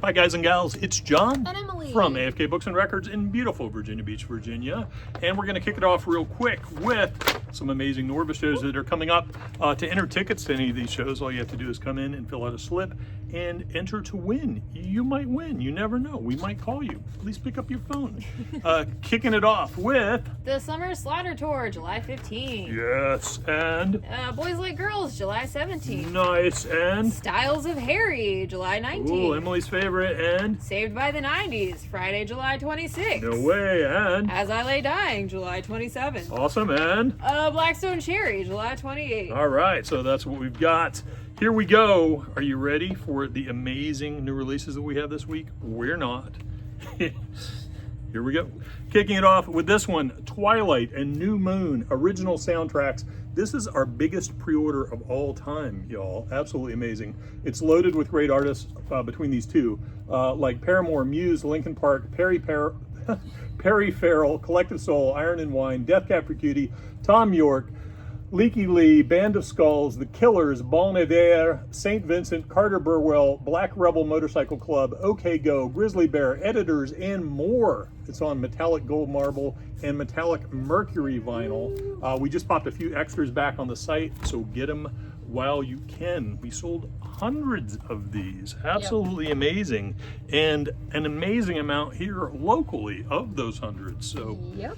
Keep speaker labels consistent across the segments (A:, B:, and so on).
A: Hi guys and gals, it's John
B: and Emily
A: from AFK Books and Records in beautiful Virginia Beach, Virginia. And we're going to kick it off real quick with some amazing Norva shows that are coming up. To enter tickets to any of these shows, all you have to do is come in and fill out a slip and enter to win. You might win, you never know. We might call you. Please pick up your phone. Kicking it off with
B: the Summer Slaughter Tour, July 15th.
A: Yes, and
B: Boys Like Girls, July 17th.
A: nice, and
B: Styles of Harry, July 19th.
A: ooh, Emily's favorite, and
B: Saved by the 90s, Friday, July 26th.
A: no way, and
B: As I Lay Dying, July 27th.
A: awesome, and
B: Blackstone Cherry, July 28th.
A: all right, so that's what we've got. Here we go. Are you ready for the amazing new releases that we have this week? We're not. Here we go. Kicking it off with this one, Twilight and New Moon, original soundtracks. This is our biggest pre-order of all time, y'all. Absolutely amazing. It's loaded with great artists between these two, like Paramore, Muse, Linkin Park, Perry Farrell, Collective Soul, Iron and Wine, Death Cab for Cutie, Tom York, Leaky Lee, Band of Skulls, The Killers, Bon Iver, St. Vincent, Carter Burwell, Black Rebel Motorcycle Club, OK Go, Grizzly Bear, Editors, and more. It's on metallic gold marble and metallic mercury vinyl. We just popped a few extras back on the site, so get them while you can. We sold hundreds of these. Absolutely amazing. And an amazing amount here locally of those hundreds. So
B: Yep.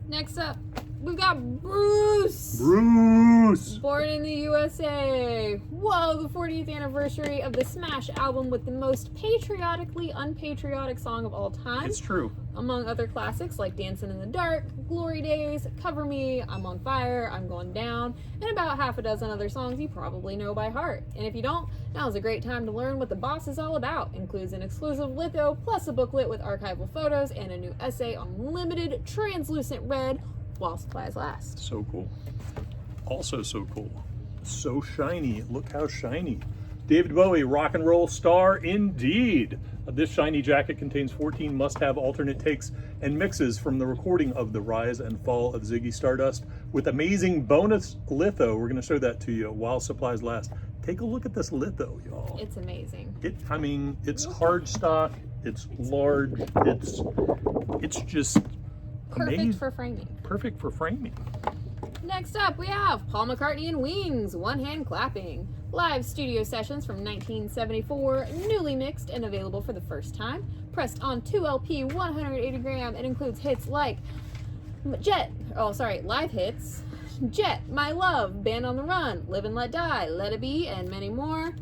B: Next up, we've got Bruce. Born in the USA. Whoa, the 40th anniversary of the Smash album with the most patriotically unpatriotic song of all time.
A: it's true.
B: Among other classics like Dancing in the Dark, Glory Days, Cover Me, I'm on Fire, I'm Going Down, and about half a dozen other songs you probably know by heart. And if you don't, now's a great time to learn what the boss is all about. Includes an exclusive litho, plus a booklet with archival photos and a new essay on limited translucent red while supplies last.
A: So cool. Also so cool. So shiny. Look how shiny. David Bowie, rock and roll star indeed. This shiny jacket contains 14 must-have alternate takes and mixes from the recording of The Rise and Fall of Ziggy Stardust with amazing bonus litho. We're going to show that to you while supplies last. Take a look at this litho, y'all.
B: It's amazing.
A: It's hard stock, it's large, it's just
B: Perfect
A: amazing.
B: for framing.
A: Perfect for framing.
B: Next up, we have Paul McCartney and Wings, One Hand Clapping. Live studio sessions from 1974, newly mixed and available for the first time. Pressed on 2LP, 180 gram. It includes hits like live hits, Jet, My Love, Band on the Run, Live and Let Die, Let It Be, and many more.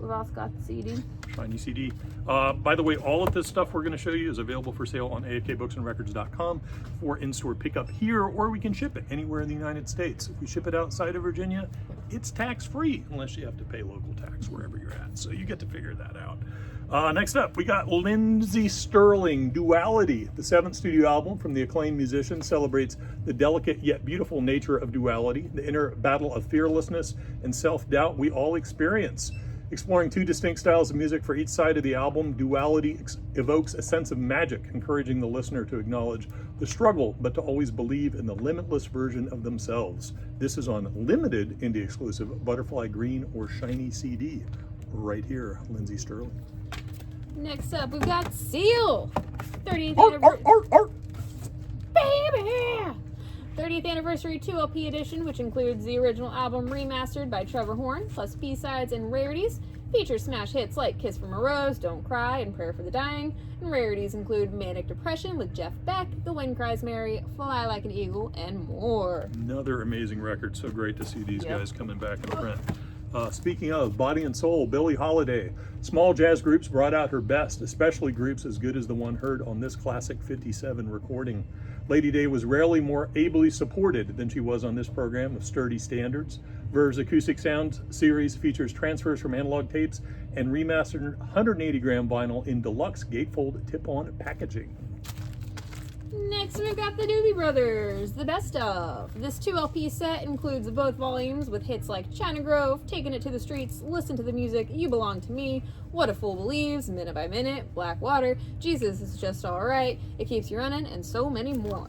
B: We've also got the CD.
A: Shiny CD. By the way, all of this stuff we're going to show you is available for sale on afkbooksandrecords.com for in-store pickup here, or we can ship it anywhere in the United States. If we ship it outside of Virginia, it's tax-free, unless you have to pay local tax wherever you're at. So you get to figure that out. Next up, we got Lindsey Sterling, Duality. The 7th studio album from the acclaimed musician celebrates the delicate yet beautiful nature of duality, the inner battle of fearlessness and self-doubt we all experience. Exploring two distinct styles of music for each side of the album, Duality evokes a sense of magic, encouraging the listener to acknowledge the struggle, but to always believe in the limitless version of themselves. This is on limited indie exclusive Butterfly Green or Shiny CD. Right here, Lindsey Sterling.
B: Next up, we've got Seal. 30th anniversary. Baby! 30th anniversary 2LP edition, which includes the original album remastered by Trevor Horn, plus B-sides and rarities. Features smash hits like Kiss from a Rose, Don't Cry, and Prayer for the Dying. And rarities include Manic Depression with Jeff Beck, The Wind Cries Mary, Fly Like an Eagle, and more.
A: Another amazing record. So great to see these guys coming back in print. Speaking of Body and Soul, Billie Holiday. Small jazz groups brought out her best, especially groups as good as the one heard on this classic 57 recording. Lady Day was rarely more ably supported than she was on this program of sturdy standards. Verve's Acoustic Sound series features transfers from analog tapes and remastered 180 gram vinyl in deluxe gatefold tip-on packaging.
B: Next, we've got the Doobie Brothers, the best of. This 2LP set includes both volumes with hits like China Grove, Taking It to the Streets, Listen to the Music, You Belong to Me, What a Fool Believes, Minute by Minute, Black Water, Jesus is Just Alright, It Keeps You Running, and so many more.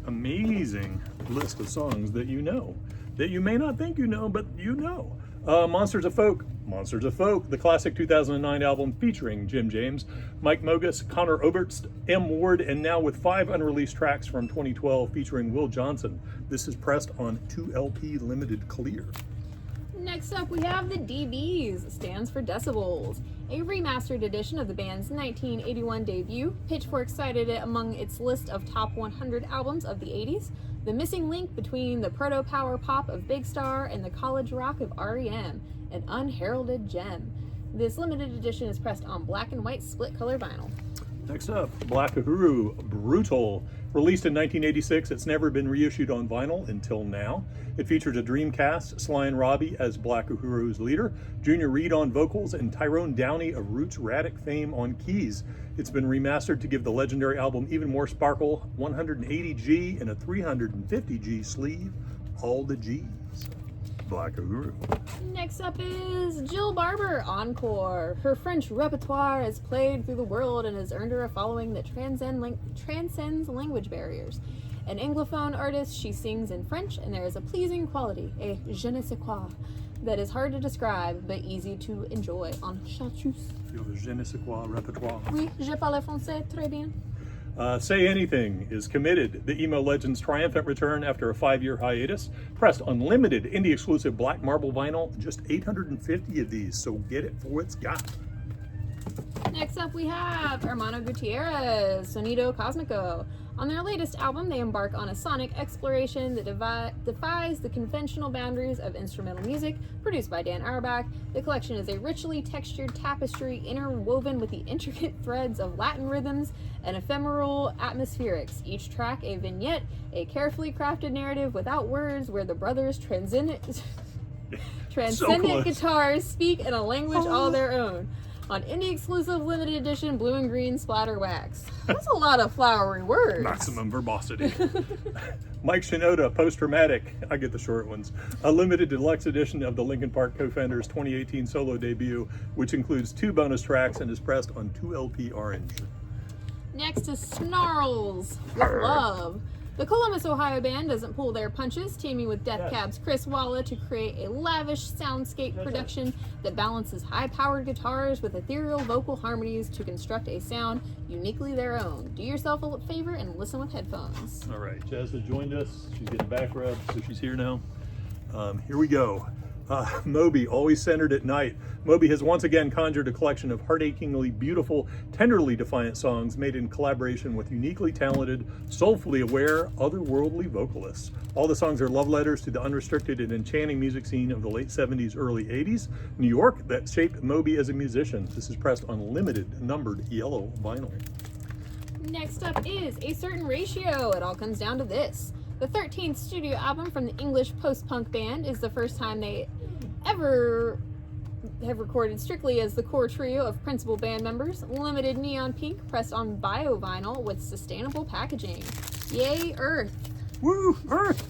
A: Amazing list of songs that you know, that you may not think you know, but you know. Monsters of Folk, the classic 2009 album featuring Jim James, Mike Mogus, Connor Oberst, M. Ward, and now with 5 unreleased tracks from 2012 featuring Will Johnson. This is pressed on 2LP limited clear.
B: Next up, we have the DBs, stands for Decibels, a remastered edition of the band's 1981 debut. Pitchfork cited it among its list of top 100 albums of the 80s, the missing link between the proto-power pop of Big Star and the college rock of REM, an unheralded gem. This limited edition is pressed on black and white split color vinyl.
A: Next up, Black Uhuru, Brutal. Released in 1986, it's never been reissued on vinyl until now. It features a dream cast, Sly and Robbie as Black Uhuru's leader, Junior Reid on vocals, and Tyrone Downey of Roots Radic fame on keys. It's been remastered to give the legendary album even more sparkle, 180G and a 350G sleeve, all the G's. Black Uhuru.
B: Next up is Jill Barber, Encore. Her French repertoire has played through the world and has earned her a following that transcends language barriers. An Anglophone artist, she sings in French, and there is a pleasing quality, a je ne sais quoi, that is hard to describe but easy to enjoy on chartreuse.
A: Your je ne sais quoi repertoire.
B: Oui, je parle français très bien.
A: Say Anything is committed. The emo legend's triumphant return after a 5-year hiatus. Pressed unlimited indie exclusive black marble vinyl. Just 850 of these, so get it for what it's got.
B: Next up, we have Hermano Gutierrez, Sonido Cosmico. On their latest album, they embark on a sonic exploration that defies the conventional boundaries of instrumental music. Produced by Dan Auerbach, the collection is a richly textured tapestry interwoven with the intricate threads of Latin rhythms and ephemeral atmospherics. Each track a vignette, a carefully crafted narrative without words where the brothers transcendent guitars speak in a language all their own. On indie exclusive limited edition blue and green splatter wax. That's a lot of flowery words.
A: Maximum verbosity. Mike Shinoda, Post Traumatic, I get the short ones. A limited deluxe edition of the Linkin Park co-founders' 2018 solo debut, which includes 2 bonus tracks and is pressed on 2LP orange.
B: Next is Snarls with Love. The Columbus, Ohio band doesn't pull their punches, teaming with Death Cab's Chris Walla to create a lavish soundscape production that balances high-powered guitars with ethereal vocal harmonies to construct a sound uniquely their own. Do yourself a favor and listen with headphones.
A: All right, Jazz has joined us. She's getting back rub, so she's here now. Here we go. Moby, Always Centered at Night. Moby has once again conjured a collection of heart-achingly beautiful, tenderly defiant songs made in collaboration with uniquely talented, soulfully aware, otherworldly vocalists. All the songs are love letters to the unrestricted and enchanting music scene of the late 70s, early 80s, New York, that shaped Moby as a musician. This is pressed on limited, numbered yellow vinyl.
B: Next up is A Certain Ratio. It all comes down to this. The 13th studio album from the English post-punk band is the first time they ever have recorded strictly as the core trio of principal band members. Limited neon pink pressed on bio vinyl with sustainable packaging. Yay, Earth!
A: Woo, Earth!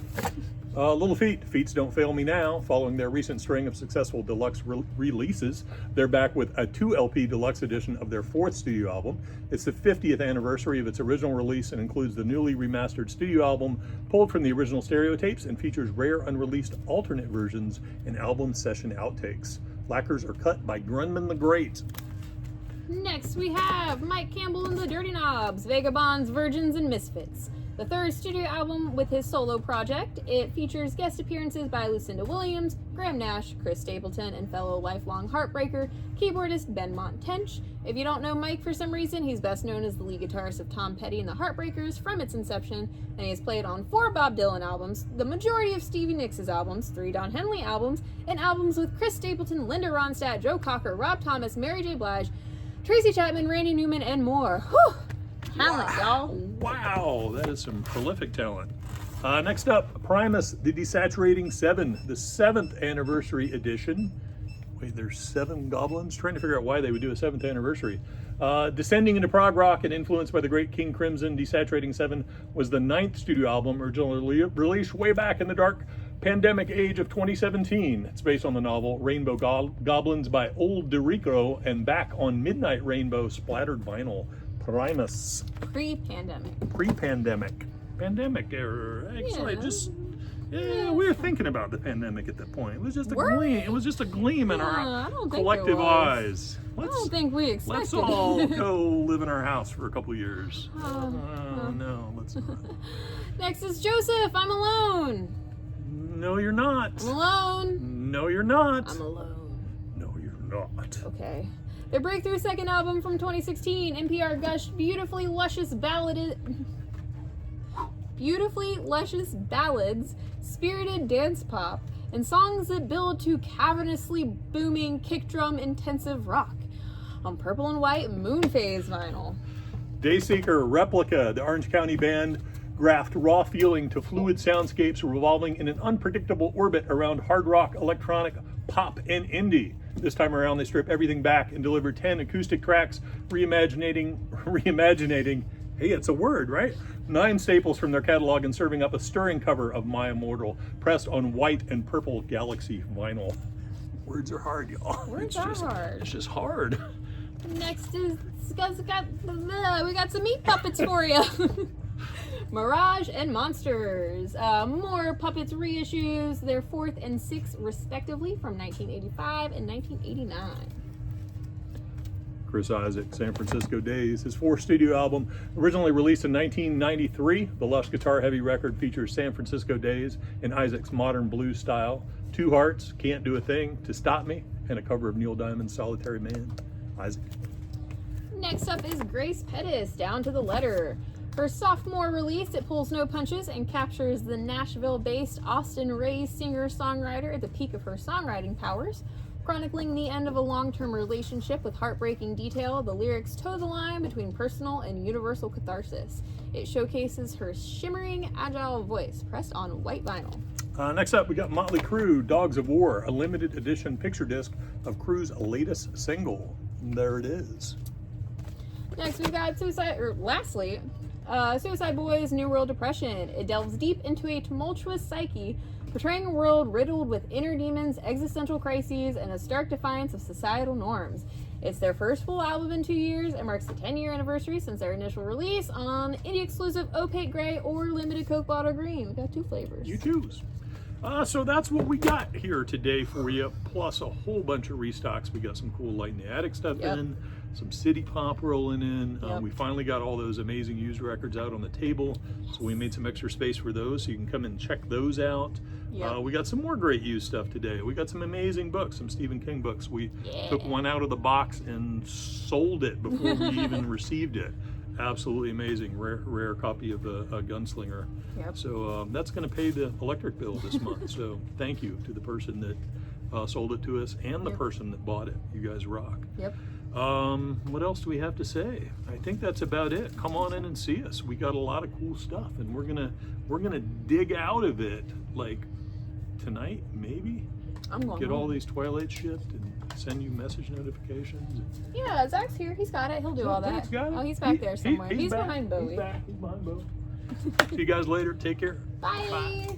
A: Little Feats Don't Fail Me Now. Following their recent string of successful deluxe releases, they're back with a 2LP deluxe edition of their 4th studio album. It's the 50th anniversary of its original release and includes the newly remastered studio album pulled from the original stereo tapes and features rare unreleased alternate versions and album session outtakes. Lacquers are cut by Grunman the Great.
B: Next we have Mike Campbell and the Dirty Knobs, Vagabonds, Virgins, and Misfits. The 3rd studio album with his solo project. It features guest appearances by Lucinda Williams, Graham Nash, Chris Stapleton, and fellow lifelong Heartbreaker keyboardist Ben Montench. If you don't know Mike for some reason, he's best known as the lead guitarist of Tom Petty and the Heartbreakers from its inception, and he has played on 4 Bob Dylan albums, the majority of Stevie Nicks' albums, 3 Don Henley albums, and albums with Chris Stapleton, Linda Ronstadt, Joe Cocker, Rob Thomas, Mary J. Blige, Tracy Chapman, Randy Newman, and more. Whew! Talent, y'all.
A: Wow, that is some prolific talent. Next up, Primus, The Desaturating 7, the 7th anniversary edition. Wait, there's 7 goblins? Trying to figure out why they would do a 7th anniversary. Descending into prog rock and influenced by the great King Crimson, Desaturating 7 was the 9th studio album, originally released way back in the dark pandemic age of 2017. It's based on the novel Rainbow Goblins by Old DeRico and back on Midnight Rainbow splattered vinyl. Primus.
B: Pre-pandemic.
A: Pre-pandemic. Pandemic error. Actually,
B: Yeah.
A: just Yeah, we were thinking about the pandemic at that point. It was just a
B: Were
A: gleam.
B: we?
A: It was just a gleam in
B: I
A: our
B: don't think
A: collective
B: it was.
A: eyes.
B: I don't think we
A: Let's
B: expected
A: all
B: it.
A: go live in our house for a couple years.
B: Oh,
A: No, let's not.
B: Next is Joseph. I'm alone.
A: No, you're not.
B: I'm alone.
A: No, you're not.
B: I'm alone.
A: No, you're not.
B: Okay. Their breakthrough second album from 2016, NPR gushed beautifully luscious ballads, spirited dance pop, and songs that build to cavernously booming kick drum intensive rock on purple and white Moonphase vinyl.
A: Dayseeker Replica, the Orange County band, graphed raw feeling to fluid soundscapes revolving in an unpredictable orbit around hard rock, electronic, pop, and indie. This time around, they strip everything back and deliver 10 acoustic tracks, reimagining, hey, it's a word, right? 9 staples from their catalog and serving up a stirring cover of My Immortal, pressed on white and purple Galaxy vinyl. Words are hard, y'all.
B: Words are hard.
A: It's just hard.
B: Next is, we got some meat puppets for you. Mirage and Monsters. More Puppets reissues, their 4th and 6th respectively from 1985 and 1989.
A: Chris Isaak, San Francisco Days, his 4th studio album, originally released in 1993. The lush guitar heavy record features San Francisco Days in Isaac's modern blues style, 2 Hearts, Can't Do a Thing to Stop Me, and a cover of Neil Diamond's Solitary Man. Isaac.
B: Next up is Grace Pettis, Down to the Letter. Her sophomore release, it pulls no punches and captures the Nashville-based Austin-raised singer-songwriter at the peak of her songwriting powers. Chronicling the end of a long-term relationship with heartbreaking detail, the lyrics toe the line between personal and universal catharsis. It showcases her shimmering, agile voice, pressed on white vinyl.
A: Next up, we got Motley Crue, Dogs of War, a limited edition picture disc of Crue's latest single. There it is.
B: Next, we've got Suicide Boys' New World Depression. It delves deep into a tumultuous psyche, portraying a world riddled with inner demons, existential crises, and a stark defiance of societal norms. It's their first full album in 2 years and marks the 10-year anniversary since their initial release on indie-exclusive Opaque Gray or Limited Coke Bottle Green. We got 2 flavors.
A: You choose. So that's what we got here today for you, plus a whole bunch of restocks. We got some cool Light in the Attic stuff in, some City Pop rolling in. We finally got all those amazing used records out on the table, so we made some extra space for those, so you can come and check those out. We got some more great used stuff today. We got some amazing books, some Stephen King books. We took one out of the box and sold it before we even received it. Absolutely amazing, rare copy of a Gunslinger. So that's going to pay the electric bill this month. So thank you to the person that sold it to us and the person that bought it. You guys rock. What else do we have to say? I think that's about it. Come on in and see us. We got a lot of cool stuff, and we're gonna dig out of it like tonight, maybe.
B: I'm going
A: get
B: home.
A: all these Twilight shipped and send you message notifications.
B: Yeah, Zach's here. He's got it. He'll do all that.
A: He's got it.
B: Oh, he's back there somewhere. He's
A: back.
B: behind Bowie.
A: He's behind Bowie. See you guys later. Take care.
B: Bye.